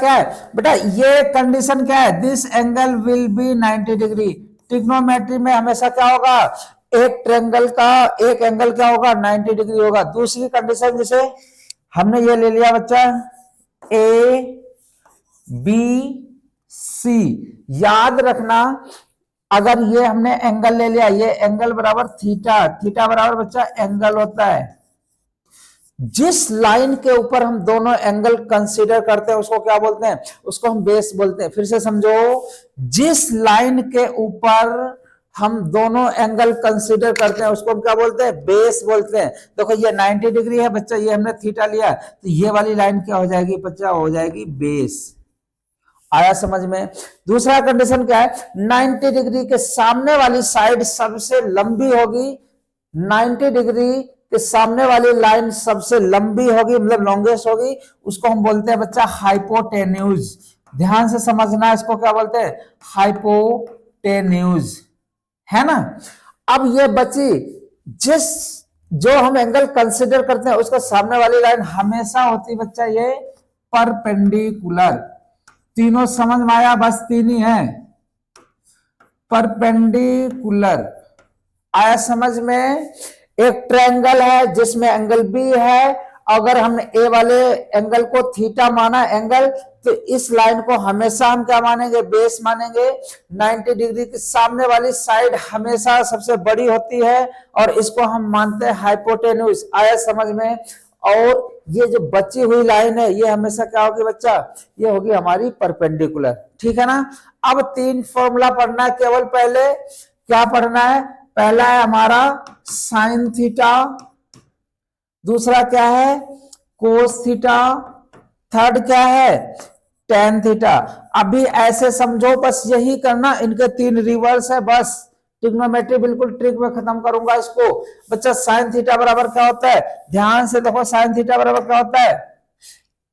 क्या है बेटा, ये कंडीशन क्या है, this angle will be 90 degree. Trigonometry में हमेशा क्या होगा, एक ट्रायंगल का एक एंगल क्या होगा, 90 डिग्री होगा। दूसरी कंडीशन जैसे हमने ये ले लिया बच्चा ए बी सी, याद रखना अगर ये हमने एंगल ले लिया, ये एंगल बराबर थीटा, थीटा बराबर बच्चा एंगल होता है। जिस लाइन के ऊपर हम दोनों एंगल कंसीडर करते हैं उसको क्या बोलते हैं, उसको हम बेस बोलते हैं। फिर से समझो, जिस लाइन के ऊपर हम दोनों एंगल कंसीडर करते हैं उसको हम क्या बोलते हैं, बेस बोलते हैं। देखो ये 90 डिग्री है बच्चा, ये हमने थीटा लिया, तो ये वाली लाइन क्या हो जाएगी बच्चा, हो जाएगी बेस। आया समझ में। दूसरा कंडीशन क्या है, 90 डिग्री के सामने वाली साइड सबसे लंबी होगी, 90 डिग्री के सामने वाली लाइन सबसे लंबी होगी, मतलब लॉन्गेस्ट होगी, उसको हम बोलते हैं बच्चा हाइपोटेन्यूज। ध्यान से समझना, इसको क्या बोलते हैं, हाइपोटेन्यूज, है ना। अब ये बची, जिस जो हम एंगल कंसीडर करते हैं उसका सामने वाली लाइन हमेशा होती बच्चा ये परपेंडिकुलर। तीनों समझ में आया, बस तीन ही है, परपेंडिकुलर। आया समझ में। एक ट्रायंगल है जिसमें एंगल बी है, अगर हमने ए वाले एंगल को थीटा माना एंगल, तो इस लाइन को हमेशा हम क्या मानेंगे, बेस मानेंगे। 90 डिग्री के सामने वाली साइड हमेशा सबसे बड़ी होती है और इसको हम मानते हैं हाइपोटेन्यूज। आया समझ में। और ये जो बची हुई लाइन है ये हमेशा क्या होगी बच्चा, ये होगी हमारी परपेंडिकुलर। ठीक है ना। अब तीन फॉर्मूला पढ़ना है केवल। पहले क्या पढ़ना है, पहला है हमारा साइन थीटा, दूसरा क्या है कोस थीटा, थर्ड क्या है टेन थीटा। अभी ऐसे समझो, बस यही करना, इनके तीन रिवर्स है बस। ट्रिग्नोमेट्री बिल्कुल ट्रिक में खत्म करूंगा इसको। बच्चा साइन थीटा बराबर क्या होता है, ध्यान से देखो, साइन थीटा बराबर क्या होता है,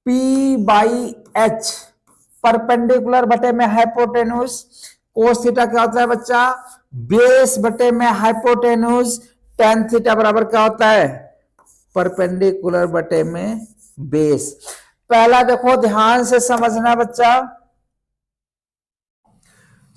P बाई एच, परपेंडिकुलर बटे में हाइपोटेन्यूज। कोस थीटा क्या होता है बच्चा, बेस बटे में हाइपोटेन्यूज। टेन थीटा बराबर क्या होता है, परपेंडिकुलर बटे में बेस। पहला देखो ध्यान से समझना बच्चा,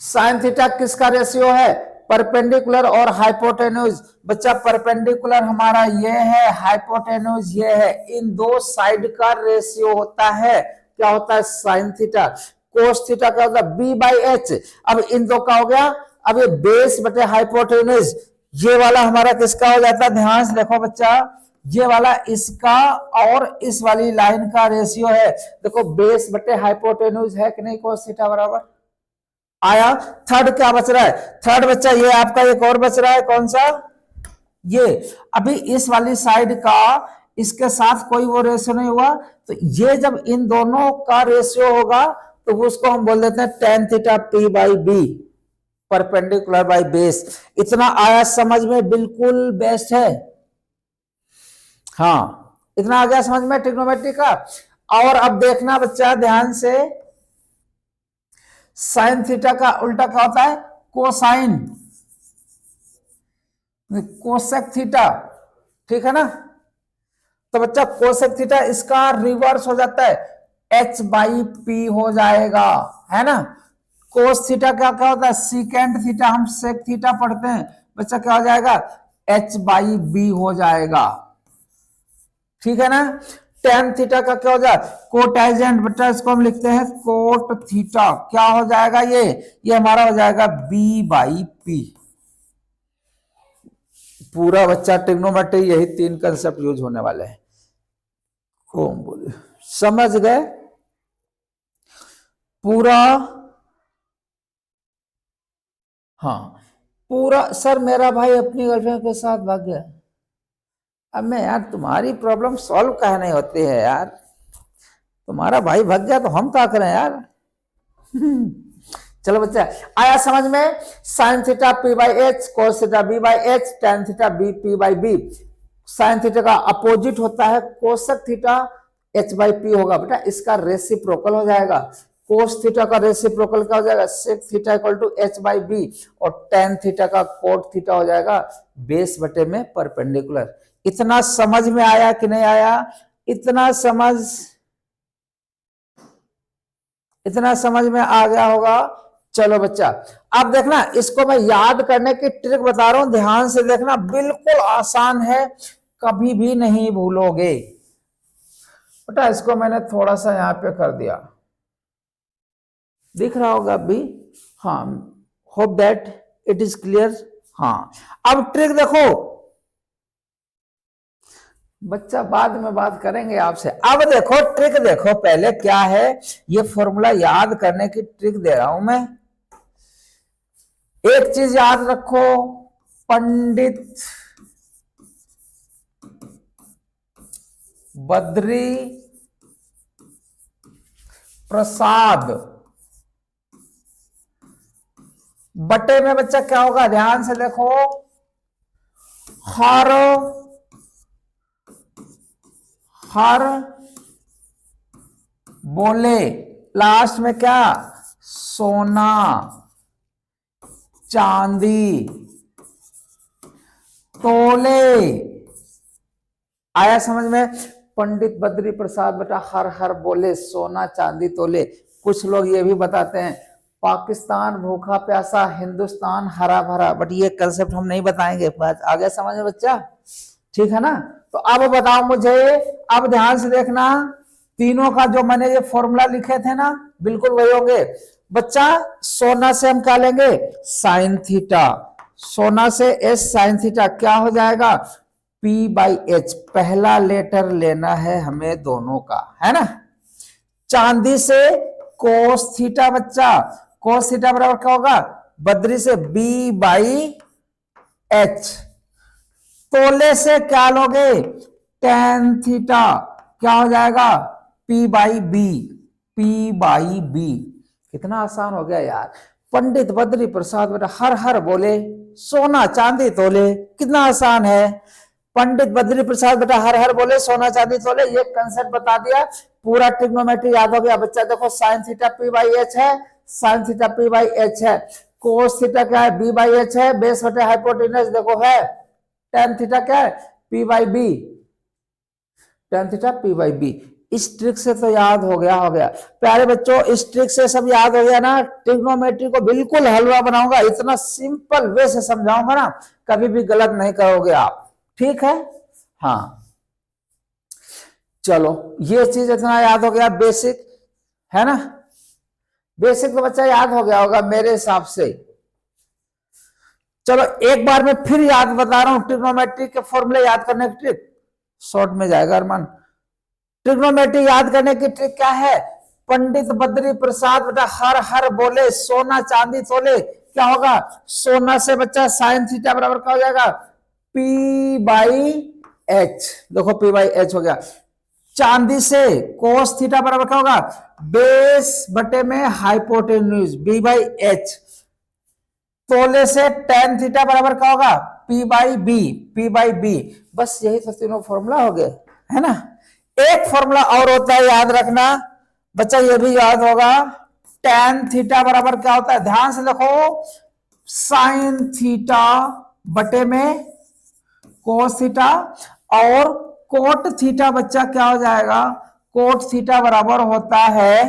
साइन थीटा किसका रेशियो है, परपेंडिकुलर और हाइपोटेन्यूज। बच्चा परपेंडिकुलर हमारा ये है, हाइपोटेन्यूज ये है, इन दो साइड का रेशियो होता है, क्या होता है, साइन थीटा। कोस थीटा क्या होता है, बी बाई एच। अब इन दो का हो गया, अब ये बेस बटे हाइपोटेन्यूज, ये वाला हमारा किसका हो जाता है, ध्यान से देखो बच्चा, ये वाला इसका और इस वाली लाइन का रेशियो है। देखो बेस बटे हाइपोटेन्यूज है कि नहीं, कोस थीटा बराबर। आया। थर्ड क्या बच रहा है, थर्ड बच्चा ये आपका एक और बच रहा है, कौन सा, ये। अभी इस वाली साइड का इसके साथ कोई वो रेशियो नहीं हुआ, तो ये जब इन दोनों का रेशियो होगा तो उसको हम बोल देते हैं tan theta P by B, perpendicular by base. इतना आया समझ में, बिल्कुल बेस्ट है। हाँ, इतना आ गया समझ में ट्रिग्नोमेट्री का। और अब देखना बच्चा ध्यान से, साइन थीटा का उल्टा क्या होता है, कोसाइन, कोसेक थीटा, ठीक है ना। तो बच्चा कोसेक थीटा इसका रिवर्स हो जाता है, एच बाई पी हो जाएगा, है ना। कोस थीटा क्या क्या होता है, सीकेंड थीटा, हम सेक थीटा पढ़ते हैं बच्चा, क्या हो जाएगा, एच बाई बी हो जाएगा, ठीक है ना। टेन थीटा का क्या हो जाए, कोटाइजेंट, बच्चा इसको हम लिखते हैं कोट थीटा, क्या हो जाएगा ये हमारा हो जाएगा बी बाई पी। पूरा बच्चा ट्रिग्नोमेट्री यही तीन कंसेप्ट यूज होने वाले हैं। कौन बोले, समझ गए पूरा। हाँ पूरा। सर मेरा भाई अपनी गर्लफ्रेंड के साथ भाग गया। अब मैं यार, तुम्हारी प्रॉब्लम सॉल्व काहे नहीं होती है यार, तुम्हारा भाई भाग गया तो हम क्या करें यार। चलो बच्चा, आया समझ में। Sine theta P by H, cos theta B by H, tan theta B P by B. Sine theta का अपोजिट होता है cosec theta, H by P होगा बेटा, इसका रेसिप्रोकल हो जाएगा। कोस थीटा का रेसिप्रोकल क्या हो जाएगा, sec theta equal to H by B, और टेन थीटा का कोट थीटा हो जाएगा बेस बटे में परपेंडिकुलर। इतना समझ में आया कि नहीं आया, इतना समझ इतना समझ में आ गया होगा। चलो बच्चा, अब देखना, इसको मैं याद करने की ट्रिक बता रहा हूं, ध्यान से देखना, बिल्कुल आसान है, कभी भी नहीं भूलोगे बेटा। इसको मैंने थोड़ा सा यहां पे कर दिया, दिख रहा होगा अभी। हाँ, hope that it is clear. हाँ, अब ट्रिक देखो बच्चा, बाद में बात करेंगे आपसे। अब देखो ट्रिक देखो, पहले क्या है, ये फॉर्मूला याद करने की ट्रिक दे रहा हूं मैं। एक चीज याद रखो, पंडित बद्री प्रसाद बटे में बच्चा क्या होगा, ध्यान से देखो, हर बोले, लास्ट में क्या, सोना चांदी तोले। आया समझ में? पंडित बद्री प्रसाद बेटा हर हर बोले, सोना चांदी तोले। कुछ लोग ये भी बताते हैं पाकिस्तान भूखा प्यासा, हिंदुस्तान हरा भरा, बट ये कंसेप्ट हम नहीं बताएंगे। आ गया समझ में बच्चा? ठीक है ना? तो अब बताओ मुझे, अब ध्यान से देखना, तीनों का जो मैंने ये फॉर्मूला लिखे थे ना, बिल्कुल वही होंगे बच्चा। सोना से हम क्या लेंगे, साइन थीटा, सोना से एस साइन थीटा क्या हो जाएगा, पी बाई एच, पहला लेटर लेना है हमें दोनों का, है ना। चांदी से कोस थीटा बच्चा, कोस थीटा बराबर क्या होगा, बद्री से बी बाई एच। तोले से क्या लोगे, टेन थीटा, क्या हो जाएगा, P by B, P by B. कितना आसान हो गया यार। पंडित बद्री प्रसाद बेटा हर हर बोले, सोना चांदी तोले, कितना आसान है। पंडित बद्री प्रसाद बेटा हर हर बोले, सोना चांदी तोले, ये कंसेप्ट बता दिया, पूरा ट्रिग्नोमेट्री याद हो गया बच्चा। देखो sine theta P by H है, sine theta P by H है, कोस थीटा क्या है, बी बाई एच है, बेस बटे हाइपोटेनस देखो है, टेन थीटा क्या है, P by B, tan theta P by B. इस ट्रिक से तो याद हो गया प्यारे बच्चों, इस ट्रिक से सब याद हो गया ना। ट्रिग्नोमेट्री को बिल्कुल हलवा बनाऊंगा, इतना सिंपल वे से समझाऊंगा ना, कभी भी गलत नहीं करोगे आप, ठीक है। हाँ चलो, ये चीज इतना याद हो गया, बेसिक है ना, बेसिक तो बच्चा याद हो गया होगा मेरे हिसाब से। चलो एक बार मैं फिर याद बता रहा हूं, ट्रिग्नोमेट्री के फॉर्मूले याद करने की ट्रिक, शॉर्ट में जाएगा अरमान। ट्रिग्नोमेट्री याद करने की ट्रिक क्या है, पंडित बद्री प्रसाद बेटा हर हर बोले, सोना चांदी तोले, क्या होगा, सोना से बच्चा साइन थीटा बराबर क्या हो जाएगा, पी बाई एच, देखो पी बाई एच हो गया। चांदी से कोस थीटा बराबर क्या होगा, बेस बटे में हाइपोटेन्यूज, बी बाई एच। तोले से टेन थीटा बराबर क्या होगा, P by B, P by B. बस यही तो तीनों फॉर्मूला हो गए, है ना। एक फॉर्मूला और होता है, याद रखना बच्चा, ये भी याद होगा, टेन थीटा बराबर क्या होता है, ध्यान से देखो, साइन थीटा बटे में कोस थीटा, और कोट थीटा बच्चा क्या हो जाएगा, कोट थीटा बराबर होता है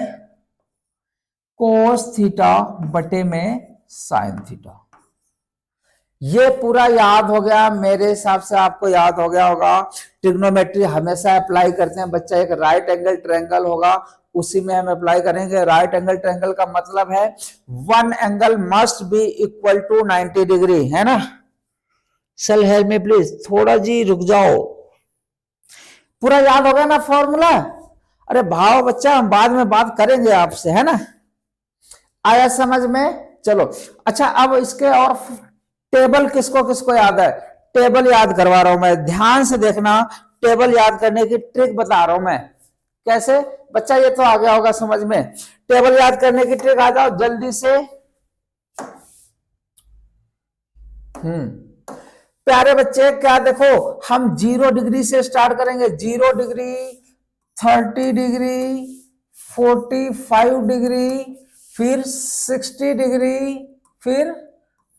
कोस थीटा बटे में साइन थीटा। ये पूरा याद हो गया मेरे हिसाब से, आपको याद हो गया होगा। ट्रिग्नोमेट्री हमेशा अप्लाई करते हैं बच्चा, एक राइट एंगल ट्रायंगल होगा उसी में हम अप्लाई करेंगे। राइट एंगल ट्रायंगल का मतलब है one angle must be equal to 90 degree, है ना। सेल हेल्प में प्लीज, थोड़ा जी रुक जाओ। पूरा याद हो गया ना फॉर्मूला? अरे भाव बच्चा, हम बाद में बात करेंगे आपसे, है ना। आया समझ में? चलो अच्छा, अब इसके और टेबल किसको किसको याद है, टेबल याद करवा रहा हूं मैं, ध्यान से देखना, टेबल याद करने की ट्रिक बता रहा हूं मैं। कैसे बच्चा, ये तो आ गया होगा समझ में। टेबल याद करने की ट्रिक आ जाओ जल्दी से। प्यारे बच्चे क्या देखो, हम 0 डिग्री से स्टार्ट करेंगे, 0 डिग्री, 30 डिग्री, 45 डिग्री, फिर 60 डिग्री, फिर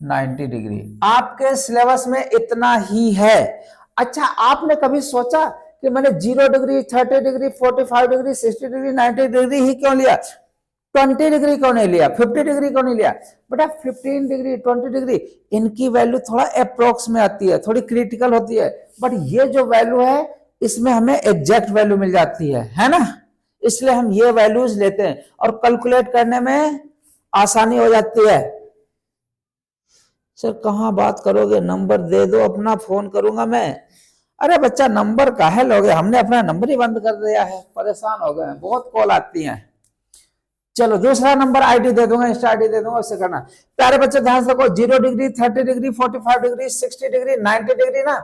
90 डिग्री। आपके सिलेबस में इतना ही है। अच्छा, आपने कभी सोचा कि मैंने 0 degree, 30 degree, 45 degree, 60 degree, 90 degree ही क्यों लिया? 20 डिग्री क्यों नहीं लिया, 50 डिग्री क्यों नहीं लिया बेटा? 15 डिग्री, 20 डिग्री, इनकी वैल्यू थोड़ा अप्रोक्स में आती है, थोड़ी क्रिटिकल होती है, बट ये जो वैल्यू है इसमें हमें एग्जैक्ट वैल्यू मिल जाती है ना, इसलिए हम ये वैल्यूज लेते हैं और कैलकुलेट करने में आसानी हो जाती है। सर कहाँ बात करोगे, नंबर दे दो अपना, फोन करूंगा मैं। अरे बच्चा नंबर काहे लोगे, हमने अपना नंबर ही बंद कर दिया है, परेशान हो गए हैं, बहुत कॉल आती हैं। चलो दूसरा नंबर आईडी दे दूंगा, इंस्टा आईडी दे दूंगा, उससे करना। प्यारे बच्चे ध्यान से रखो, 0 degree, 30 degree, 45 degree, 60 degree, 90 degree ना,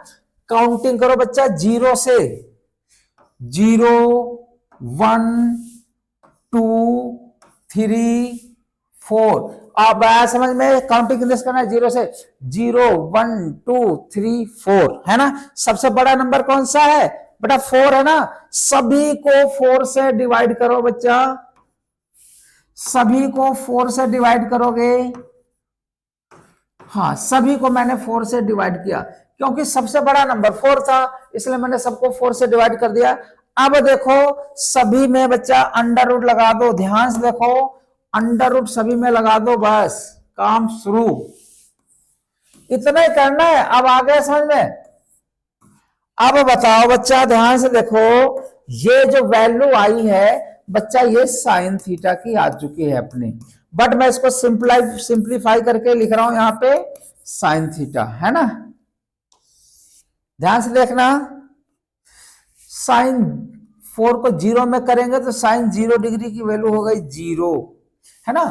काउंटिंग करो बच्चा 0 से, 0 1 2 3 4। अब आया समझ में, काउंटिंग कितने से करना है, 0 से, 0 1 2 3 4 है ना। सबसे बड़ा नंबर कौन सा है बेटा, 4 है ना, सभी को 4 से डिवाइड करो बच्चा, सभी को 4 से डिवाइड करोगे। हाँ सभी को मैंने 4 से डिवाइड किया, क्योंकि सबसे बड़ा नंबर 4 था, इसलिए मैंने सबको 4 से डिवाइड कर दिया। अब देखो सभी में बच्चा अंडर रूट लगा दो, ध्यान से देखो, अंडर रूट सभी में लगा दो, बस काम शुरू, इतना ही करना है। अब आ गया समझ में। अब बताओ बच्चा ध्यान से देखो, ये जो वैल्यू आई है बच्चा, ये साइन थीटा की आ चुकी है अपनी, बट मैं इसको सिंप्लीफाई करके लिख रहा हूं यहां पे साइन थीटा, है ना। ध्यान से देखना, साइन 4 को 0 में करेंगे तो साइन 0 डिग्री की वैल्यू हो गई 0, है ना।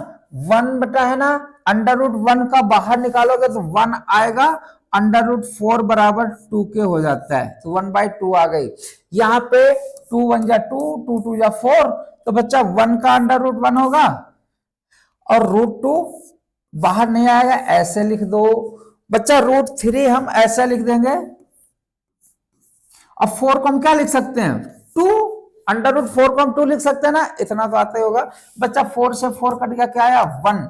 1 बटा है ना, अंडर रूट 1 का बाहर निकालोगे तो 1 आएगा, अंडर रूट 4 बराबर 2 के हो जाता है, तो 1/2 आ गई। यहाँ पे 2 1 जा 2, 2 2 जा 4, तो बच्चा 1 का अंडर रूट 1 होगा और रूट 2 बाहर नहीं आएगा, ऐसे लिख दो बच्चा। रूट 3 हम ऐसे लिख देंगे, अब 4 को हम क्या लिख सकते हैं, 2, अंडर रूट 4 को हम 2 लिख सकते हैं ना, इतना तो आता ही होगा बच्चा। 4 से 4 कट गया, क्या आया 1।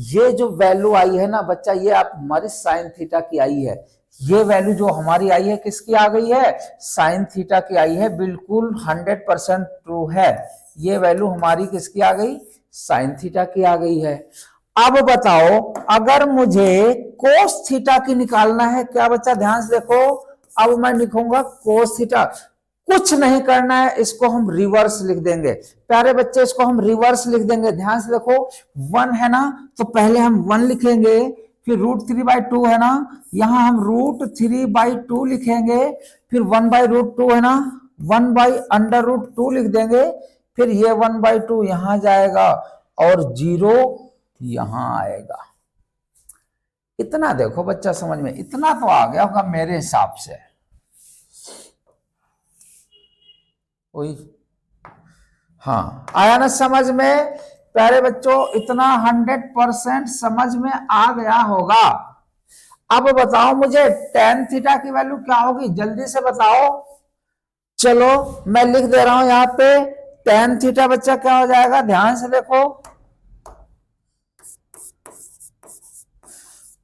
ये जो वैल्यू आई है ना बच्चा, ये आप हमारी साइन थीटा की आई है, ये वैल्यू जो हमारी आई है किसकी आ गई है, साइन थीटा की आई है, बिल्कुल 100% ट्रू है। ये वैल्यू हमारी किसकी आ गई, साइन थीटा की आ गई है। अब बताओ अगर मुझे कोस थीटा की निकालना है, क्या बच्चा ध्यान से देखो, अब मैं लिखूंगा कोस थीटा, कुछ नहीं करना है, इसको हम रिवर्स लिख देंगे। प्यारे बच्चे इसको हम रिवर्स लिख देंगे, ध्यान से देखो, 1 है ना, तो पहले हम 1 लिखेंगे, फिर √3/2 है ना, यहां हम √3/2 लिखेंगे, फिर 1/√2 है ना, 1/√2 लिख देंगे, फिर ये 1/2 यहां जाएगा और 0 यहां आएगा। इतना देखो बच्चा समझ में, इतना तो आ गया होगा मेरे हिसाब से। हाँ आया ना समझ में प्यारे बच्चों, इतना 100% समझ में आ गया होगा। अब बताओ मुझे tan थीटा की वैल्यू क्या होगी, जल्दी से बताओ। चलो मैं लिख दे रहा हूं यहां पे, tan थीटा बच्चा क्या हो जाएगा, ध्यान से देखो,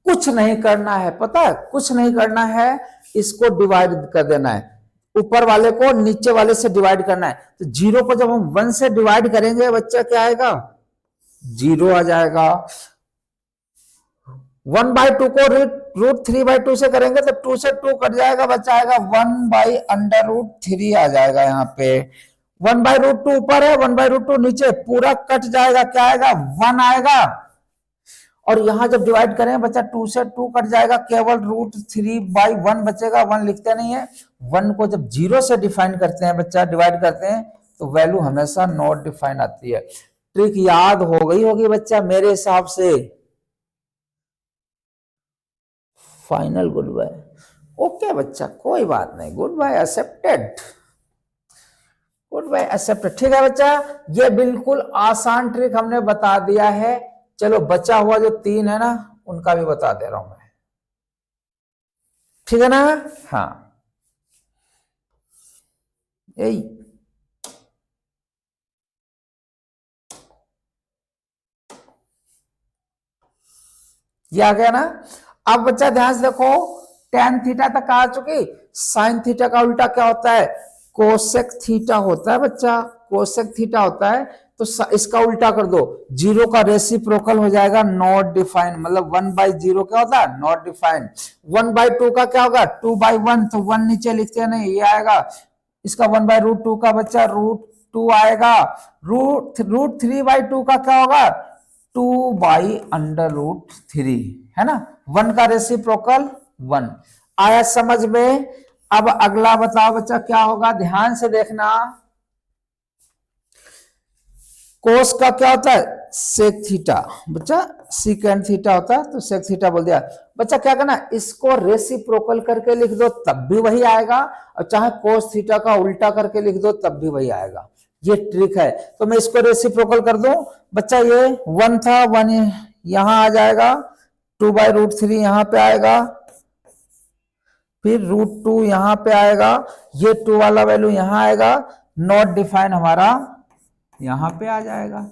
कुछ नहीं करना है, पता है कुछ नहीं करना है, इसको डिवाइड कर देना है, ऊपर वाले को नीचे वाले से डिवाइड करना है। तो 0 को जब हम 1 से डिवाइड करेंगे बच्चा क्या आएगा, 0 आ जाएगा। 1/2 को √3/2 से करेंगे तो 2 से 2 कट जाएगा, बच्चा आएगा 1/√3 आ जाएगा। यहाँ पे 1/√2 ऊपर है, 1/√2 नीचे, पूरा कट जाएगा, क्या आएगा 1 आएगा। और यहां जब डिवाइड करें बच्चा 2 से 2 कट जाएगा, केवल √3/1 बचेगा, 1 लिखते नहीं है। 1 को जब 0 से डिफाइन करते हैं बच्चा, डिवाइड करते हैं, तो वैल्यू हमेशा नॉट डिफाइन आती है। ट्रिक याद हो गई होगी बच्चा मेरे हिसाब से। फाइनल गुड बाय, ओके बच्चा कोई बात नहीं, goodbye accepted, goodbye accepted, ठीक है बच्चा। ये बिल्कुल आसान ट्रिक हमने बता दिया है। चलो बचा हुआ जो 3 है ना, उनका भी बता दे रहा हूं मैं, ठीक है ना। हाँ यही, ये आ गया ना। अब बच्चा ध्यान से देखो, tan थीटा तक आ चुकी, साइन थीटा का उल्टा क्या होता है, कोसेक थीटा होता है बच्चा, कोसेक थीटा होता है। तो इसका उल्टा कर दो, जीरो का रेसिप्रोकल हो जाएगा नॉट डिफाइंड, मतलब 1/0 क्या होता है, नॉट डिफाइंड। 1/2 का क्या होगा, 2/1, तो 1 नीचे लिखते नहीं, ये आएगा। इसका 1/√2 का बच्चा √2 आएगा। √3/2 का क्या होगा, 2/√3, है ना। 1 का रेसिप्रोकल 1 आया समझ में। अब अगला बताओ बच्चा क्या होगा, ध्यान से देखना। कोस का क्या होता है, सेक थीटा, बच्चा सीकेंड थीटा होता है तो सेक थीटा बोल दिया। बच्चा क्या करना, इसको रेसिप्रोकल करके लिख दो तब भी वही आएगा, और चाहे कोस थीटा का उल्टा करके लिख दो तब भी वही आएगा। ये ट्रिक है। तो मैं इसको रेसिप्रोकल कर दूं बच्चा, ये 1 था, 1 यहां आ जाएगा, 2/√3 यहां पे आएगा, फिर √2 यहां पे आएगा, ये 2 वाला वैल्यू यहां आएगा, नॉट डिफाइन हमारा यहां पे आ जाएगा।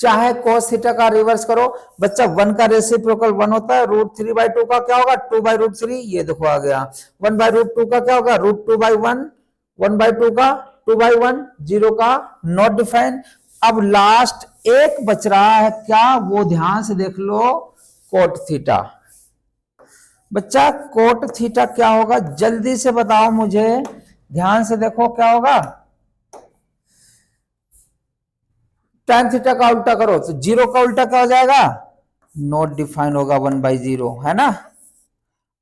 चाहे cos थीटा का रिवर्स करो बच्चा, 1 का रेसिप्रोकल 1 होता है, √3/2 का क्या होगा, 2/√3, ये देखो आ गया। 1/√2 का क्या होगा, √2/1, 1/2 का 2/1, 0 का नॉट डिफाइन। अब लास्ट एक बच रहा है क्या, वो ध्यान से देख लो, कोट थीटा। बच्चा कोट थीटा क्या होगा, जल्दी से बताओ मुझे, ध्यान से देखो क्या होगा। tan थीटा का उल्टा करो तो 0 का उल्टा क्या हो जाएगा, नॉट डिफाइन होगा, 1/0, है ना।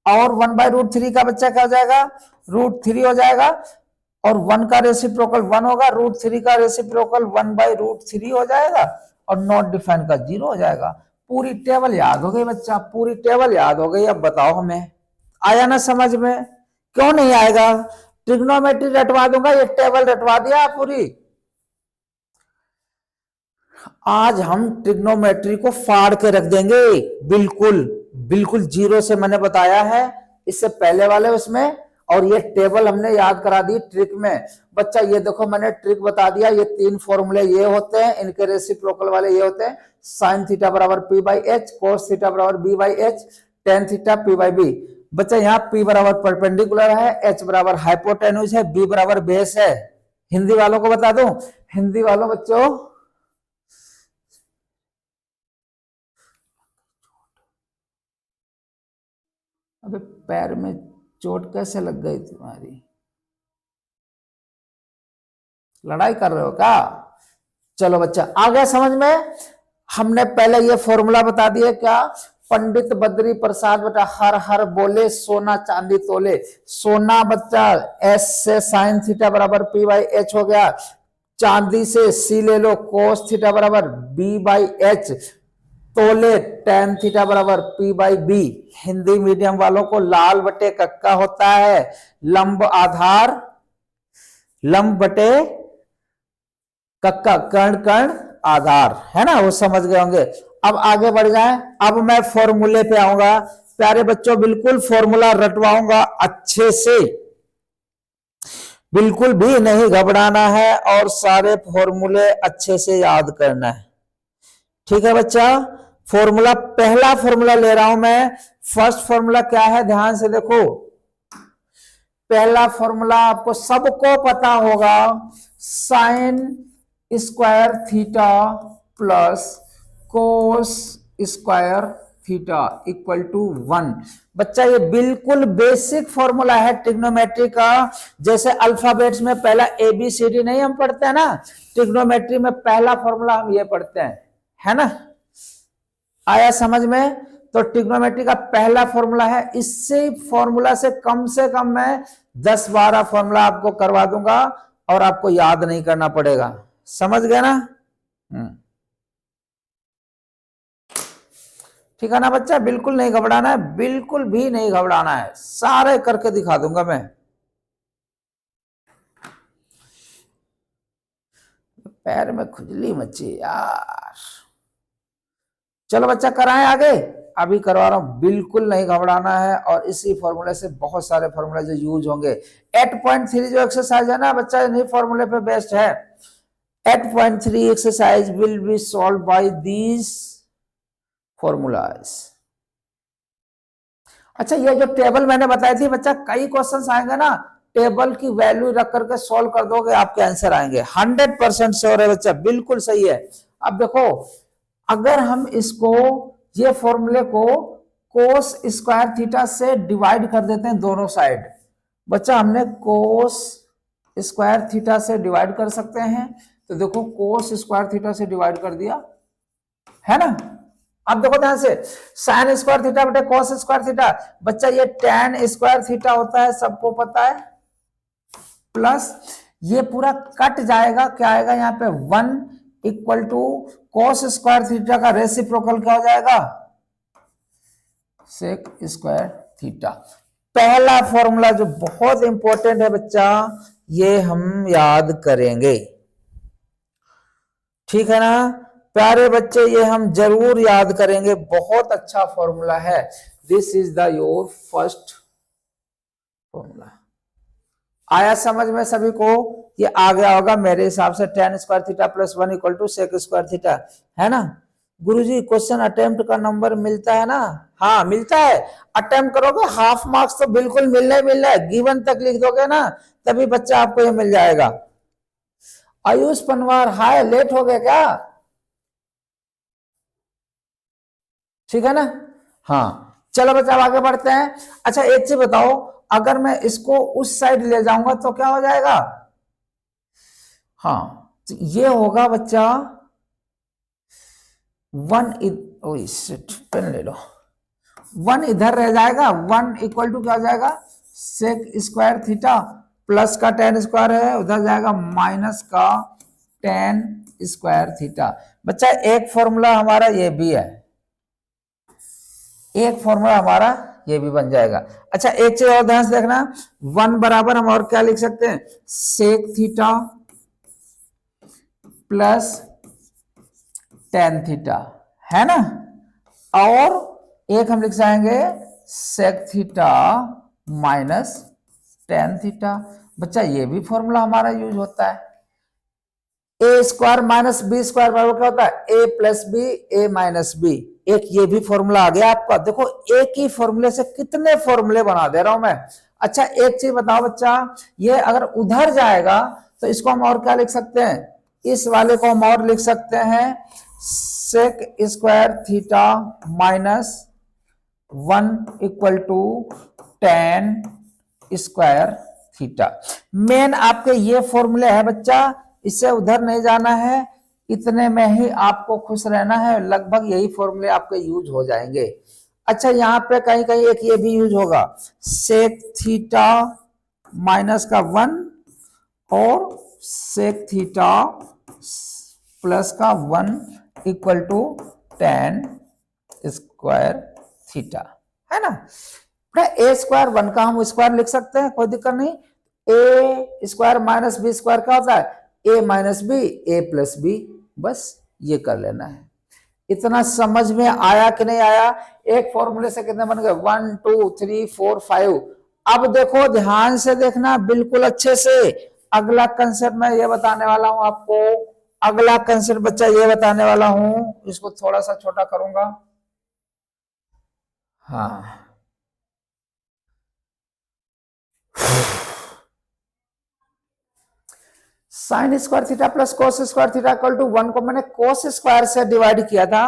और 1/√3 का बच्चा क्या हो जाएगा, √3 हो जाएगा, और 1 का रेसिप्रोकल 1 होगा, √3 का रेसिप्रोकल 1/√3 हो जाएगा, और नॉट डिफाइन का 0 हो जाएगा। पूरी टेबल याद हो गई बच्चा, पूरी टेबल याद हो गई। अब बताओ हमें आया ना समझ में, क्यों नहीं आएगा, ट्रिग्नोमेट्री रटवा दूंगा, ये टेबल रटवा दिया पूरी। आज हम ट्रिग्नोमेट्री को फाड़ के रख देंगे, बिल्कुल बिल्कुल, 0 से मैंने बताया है इससे पहले वाले उसमें, और ये टेबल हमने याद करा दी ट्रिक में। बच्चा ये देखो मैंने ट्रिक बता दिया, ये 3 फॉर्मूले ये होते हैं, इनके रेसिप्रोकल वाले ये होते हैं, साइन थीटा बराबर p/h, कोस थीटा बराबर b/h, टेन थीटा p/b। बच्चा यहाँ p बराबर परपेंडिकुलर है, h बराबर हाइपोटेन्यूज है, b बराबर बेस है। हिंदी वालों को बता दूं, हिंदी वालों बच्चों, अबे पैर में चोट कैसे लग गई तुम्हारी, लड़ाई कर रहे हो क्या। चलो बच्चा आ गया समझ में। हमने पहले ये फॉर्मूला बता दिया क्या, पंडित बद्री प्रसाद बटा हर हर बोले सोना चांदी तोले। सोना बच्चा s से साइन थीटा बराबर p/h हो गया, चांदी से c ले लो, कोस थीटा बराबर b/h, तोले tan थीटा बराबर p/b। हिंदी मीडियम वालों को लाल बटे कक्का होता है, लंब आधार, लंब बटे कक्का, कर्ण कर्ण आधार, है ना, वो समझ गए होंगे। अब आगे बढ़ जाए, अब मैं फॉर्मूले पे आऊंगा प्यारे बच्चों, बिल्कुल फॉर्मूला रटवाऊंगा अच्छे से, बिल्कुल भी नहीं घबराना है, और सारे फॉर्मूले अच्छे से याद करना है, ठीक है बच्चा। फॉर्मूला, पहला फॉर्मूला ले रहा हूं मैं। फर्स्ट फॉर्मूला क्या है, ध्यान से देखो। पहला फॉर्मूला आपको सबको पता होगा, sine square theta plus cos square theta equal to 1। बच्चा ये बिल्कुल बेसिक फॉर्मूला है ट्रिग्नोमेट्री का। जैसे अल्फाबेट्स में पहला ABCD नहीं हम पढ़ते हैं ना, ट्रिग्नोमेट्री में पहला फॉर्मूला हम ये पढ़ते हैं, है ना। आया समझ में। तो ट्रिग्नोमेट्री का पहला फॉर्मूला है, इससे फॉर्मूला से कम मैं 10-12 फॉर्मूला आपको करवा दूंगा, और आपको याद नहीं करना पड़ेगा, समझ गए ना। ठीक है ना बच्चा, बिल्कुल नहीं घबराना है, बिल्कुल भी नहीं घबराना है, सारे करके दिखा दूंगा मैं। पैर में खुजली मची यार। चलो बच्चा कराएं आगे, अभी करवा रहा हूं, बिल्कुल नहीं घबराना है। और इसी फॉर्मूले से बहुत सारे फॉर्मूले जो यूज होंगे। 8.3 जो एक्सरसाइज है ना बच्चा, इन्हीं फॉर्मूले पे बेस्ड है। 8.3 exercise will be solve by these formulas. अच्छा, ये जो टेबल मैंने बताई थी बच्चा, कई क्वेश्चंस आएंगे ना, टेबल की वैल्यू रख करके सॉल्व कर दोगे, आपके आंसर आएंगे। 100% श्योर है बच्चा, बिल्कुल सही है। अब देखो, अगर हम इसको, ये फॉर्मूले को कोस स्क्वायर थीटा से डिवाइड कर देते हैं दोनों साइड। बच्चा हमने कोस स्क्वायर थीटा से डिवाइड कर सकते हैं, तो देखो कोस स्क्वायर थीटा से डिवाइड कर दिया, है ना। अब देखो ध्यान से, साइन स्क्वायर थीटा बटे कॉस स्क्वायर थीटा, बच्चा ये टैन स्क्वायर थीटा होता है, सबको पता है, प्लस ये पूरा कट जाएगा, क्या आएगा यहाँ पे 1 equal to cos square theta का रेसिप्रोकल क्या हो जाएगा, सेक स्क्वायर थीटा। पहला फॉर्मूला जो बहुत इंपॉर्टेंट है बच्चा, ये हम याद करेंगे, ठीक है ना प्यारे बच्चे, ये हम जरूर याद करेंगे, बहुत अच्छा फॉर्मूला है। This is the your first formula. आया समझ में सभी को? ये आ गया होगा मेरे हिसाब से, tan square theta plus 1 equal to sec square theta, है ना। गुरुजी क्वेश्चन अटेम्प्ट का नंबर मिलता है ना? हाँ मिलता है, अटेम्प्ट करोगे हाफ मार्क्स तो बिल्कुल मिलना ही मिलना है, गिवन तक लिख दोगे ना तभी बच्चा आपको ये मिल जाएगा। आयुष पनवार, हाय लेट हो गया क्या? ठीक है ना। हाँ चलो बच्चा अब आगे बढ़ते हैं। अच्छा एक चीज बताओ, अगर मैं इसको उस साइड ले जाऊंगा तो क्या हो जाएगा? हाँ तो ये होगा बच्चा 1 पेन ले लो, 1 इधर रह जाएगा, 1 इक्वल टू क्या हो जाएगा, सेक स्क्वायर थीटा प्लस का tan स्क्वायर है, उधर जाएगा माइनस का tan स्क्वायर थीटा। बच्चा एक फॉर्मूला हमारा ये भी है, एक फॉर्मूला हमारा ये भी बन जाएगा। अच्छा एक चीज और ध्यान से देखना, 1 बराबर हम और क्या लिख सकते हैं, sec theta plus tan theta, है ना, और एक हम लिख जाएंगे sec theta minus tan theta. बच्चा ये भी फॉर्मूला हमारा यूज होता है। A square minus B square बराबर क्या होता है, A plus B A minus B. एक ये भी फॉर्मूला आ गया आपका। देखो एक ही फॉर्मूले से कितने फॉर्मूले बना दे रहा हूं मैं। अच्छा एक चीज बताओ बच्चा, ये अगर उधर जाएगा तो इसको हम और क्या लिख सकते हैं, इस वाले को हम और लिख सकते हैं sec square theta minus 1 equal to tan square theta. Main आपके ये फॉर्मूले है बच्चा, इससे उधर नहीं जाना है, इतने में ही आपको खुश रहना है, लगभग यही फॉर्मूले आपके यूज हो जाएंगे। अच्छा यहाँ पे कहीं कहीं एक ये भी यूज होगा, सेक थीटा माइनस का 1 और सेक थीटा प्लस का 1 equal to tan square theta, है ना। ए स्क्वायर 1 का हम स्क्वायर लिख सकते हैं, कोई दिक्कत नहीं। ए स्क्वायर माइनस बी स्क्वायर क्या होता है, ए माइनस बी ए प्लस बी, बस ये कर लेना है। इतना समझ में आया कि नहीं आया? एक फॉर्मूले से कितने बन गए, 1 2 3 4 5। अब देखो ध्यान से देखना बिल्कुल अच्छे से, अगला कंसेप्ट मैं ये बताने वाला हूं आपको, अगला कंसेप्ट बच्चा ये बताने वाला हूं, इसको थोड़ा सा छोटा करूंगा। हाँ sine square theta plus cos square theta equal to 1 को मैंने कोस स्क्वायर से डिवाइड किया था,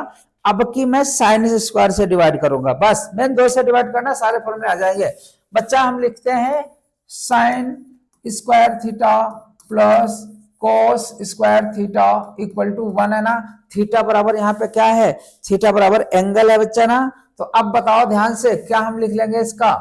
अब की मैं साइन स्क्वायर से डिवाइड करूंगा, बस मैंने 2 से डिवाइड करना, सारे फॉर्मूले आ जाएंगे। बच्चा हम लिखते हैं sine square theta plus cos square theta equal to 1, है ना। थीटा बराबर यहाँ पे क्या है, थीटा बराबर एंगल है बच्चा ना। तो अब बताओ ध्यान से, क्या हम लिख लेंगे इसका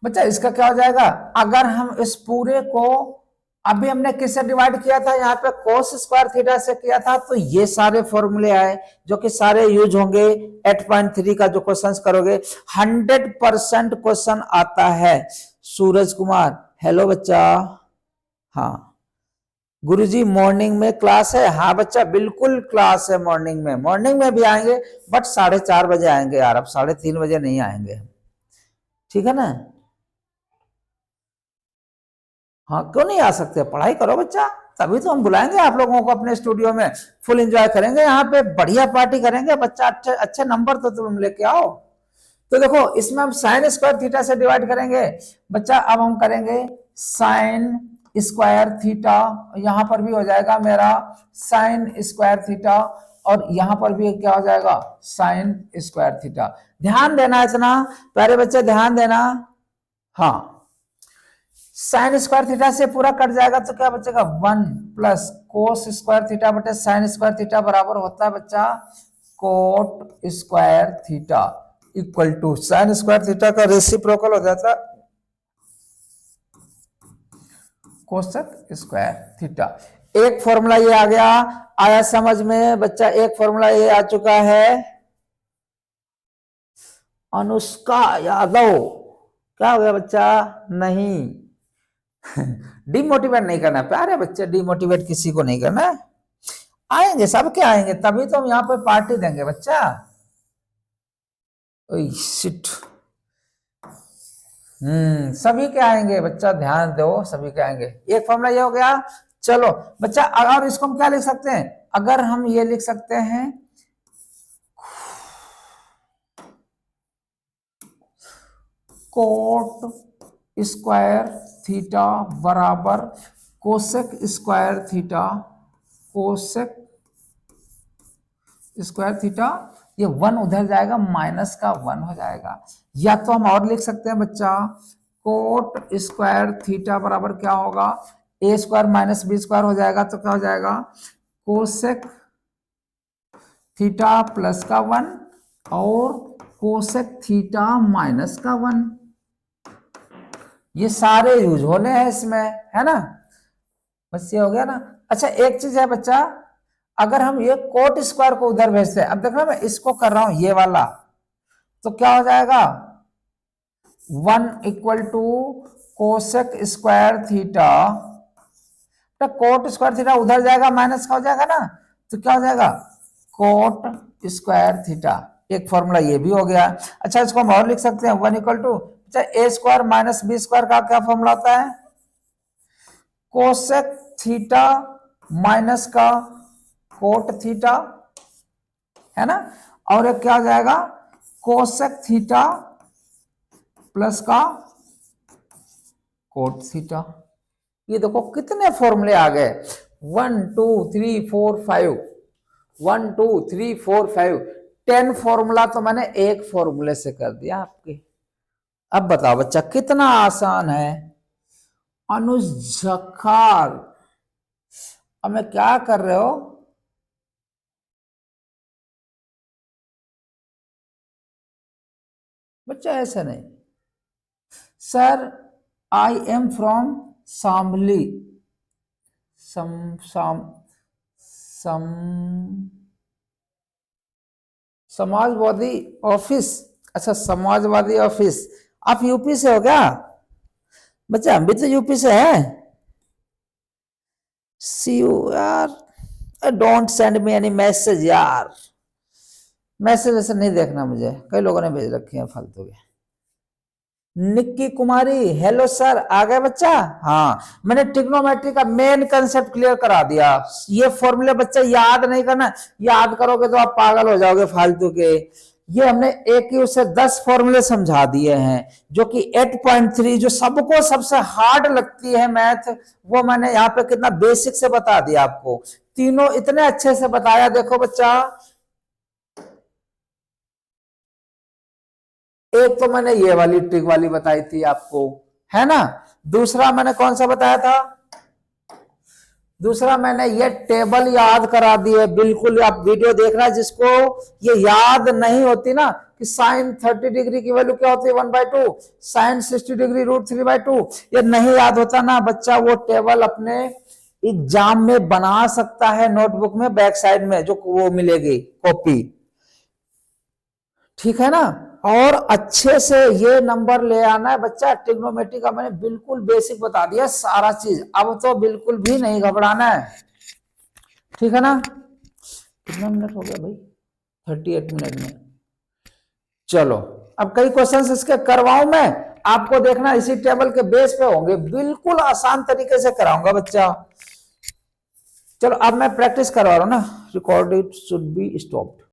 बच्चा, इसका क्या हो जाएगा, अगर हम इस पूरे को, अभी हमने किससे डिवाइड किया था, यहाँ पे कोस स्क्वायर थीटा से किया था, तो ये सारे फॉर्मूले आए जो कि सारे यूज होंगे 8.3 का जो क्वेश्चंस करोगे। 100% क्वेश्चन आता है। सूरज कुमार हेलो बच्चा, हाँ गुरुजी मॉर्निंग में क्लास है, हाँ बच्चा बिल्कुल क्लास है मॉर्निंग में भी आएंगे, बट 4:30 बजे आएंगे यार, अब 3:30 बजे नहीं आएंगे, ठीक है ना। हाँ क्यों नहीं आ सकते, पढ़ाई करो बच्चा, तभी तो हम बुलाएंगे आप लोगों को अपने स्टूडियो में, फुल एंजॉय करेंगे, यहाँ पे बढ़िया पार्टी करेंगे बच्चा, अच्छे अच्छे नंबर तो तुम लेके आओ। तो देखो इसमें हम साइन स्क्वायर थीटा से डिवाइड करेंगे बच्चा। अब हम करेंगे साइन स्क्वायर थीटा, यहां पर भी हो जाएगा मेरा साइन स्क्वायर थीटा, और यहां पर भी क्या हो जाएगा साइन स्क्वायर थीटा। ध्यान देना इतना प्यारे बच्चे, ध्यान देना। हाँ, साइन स्क्वायर थीटा से पूरा कट जाएगा तो क्या बचेगा 1 प्लस कोस स्क्वायर थीटा बटे साइन स्क्वायर थीटा बराबर होता है बच्चा cot square theta equal to sine square theta का रेसिप्रोकल हो जाता है कोसेक स्क्वायर थीटा। एक फॉर्मूला ये आ गया, आया समझ में बच्चा? एक फॉर्मूला ये आ चुका है। अनुष्का यादव, क्या हो गया बच्चा? नहीं डिमोटिवेट नहीं करना प्यारे बच्चे, डिमोटिवेट किसी को नहीं करना। आएंगे सबके आएंगे, तभी तो हम यहाँ पे पार्टी देंगे बच्चा। शिट, सभी के आएंगे बच्चा, ध्यान दो, सभी के आएंगे। एक फॉर्मूला ये हो गया। चलो बच्चा, और इसको हम क्या लिख सकते हैं? अगर हम ये लिख सकते हैं कोट स्क्वायर थीटा बराबर cosec square theta, cosec square theta, ये 1 उधर जाएगा माइनस का 1 हो जाएगा। या तो हम और लिख सकते हैं बच्चा कोट स्क्वायर थीटा बराबर क्या होगा ए स्क्वायर माइनस बी स्क्वायर हो जाएगा, तो क्या हो जाएगा कोसेक थीटा प्लस का 1 और कोसेक थीटा माइनस का 1। ये सारे यूज होने हैं इसमें, है ना? बस ये हो गया ना। अच्छा एक चीज है बच्चा, अगर हम ये कोट स्क्वायर को उधर भेजते हैं, अब देखना मैं इसको कर रहा हूं ये वाला, तो क्या हो जाएगा 1 equal to cosec square theta, तो कोट स्क्वायर थीटा उधर जाएगा माइनस का हो जाएगा ना, तो क्या हो जाएगा कोट स्क्वायर थीटा। एक फॉर्मूला ये भी हो गया। अच्छा इसको हम और लिख सकते हैं 1 equal to A square minus B square का क्या फॉर्मूला होता है कोसेक थीटा माइनस का कोट थीटा, है ना? और एक क्या हो जाएगा कोसेक थीटा प्लस का कोट थीटा। ये देखो कितने फॉर्मूले आ गए, 1 2 3 4 5, 1 2 3 4 5, 10 फॉर्मूला तो मैंने एक फॉर्मूले से कर दिया आपके। अब बताओ बच्चा कितना आसान है। अनुज झक्खार, अब मैं क्या कर रहे हो बच्चा? ऐसा नहीं sir, I am from Shamli, Samajwadi office. अच्छा समाजवादी ऑफिस, आप यूपी से हो क्या बच्चा? हम भी तो यूपी से हैं। सी यू यार, don't send me any message यार, मैसेज ऐसे नहीं देखना मुझे, कई लोगों ने भेज रखे हैं फालतू के। निक्की कुमारी, हेलो सर, आ गए बच्चा? हाँ, मैंने ट्रिग्नोमेट्री का मेन कंसेप्ट क्लियर करा दिया। ये फॉर्मूले बच्चा याद नहीं करना, याद करोगे तो आप पागल हो जाओगे फालतू के। ये हमने एक ही उससे 10 फॉर्मूले समझा दिए हैं, जो कि 8.3 जो सबको सबसे हार्ड लगती है मैथ, वो मैंने यहाँ पे कितना बेसिक से बता दिया आपको। तीनों इतने अच्छे से बताया। देखो बच्चा, एक तो मैंने ये वाली ट्रिक वाली बताई थी आपको, है ना? दूसरा मैंने कौन सा बताया था? दूसरा मैंने ये टेबल याद करा दी है, बिल्कुल आप वीडियो देख रहा है, जिसको ये याद नहीं होती ना कि साइन 30 डिग्री की वैल्यू क्या होती है 1/2, साइन 60 डिग्री √3/2, ये नहीं याद होता ना बच्चा, वो टेबल अपने एग्जाम में बना सकता है, नोटबुक में बैक साइड में जो वो मिलेगी कॉपी, ठीक है ना? और अच्छे से ये नंबर ले आना है बच्चा। ट्रिग्नोमेट्री का मैंने बिल्कुल बेसिक बता दिया सारा चीज, अब तो बिल्कुल भी नहीं घबराना है, ठीक है ना? कितना मिनट हो गया भाई? 38 मिनट में। चलो अब कई क्वेश्चंस इसके करवाऊं मैं, आपको देखना इसी टेबल के बेस पे होंगे, बिल्कुल आसान तरीके से कराऊंगा बच्चा। चलो अब मैं प्रैक्टिस करवा रहा हूं ना, record it should be stopped.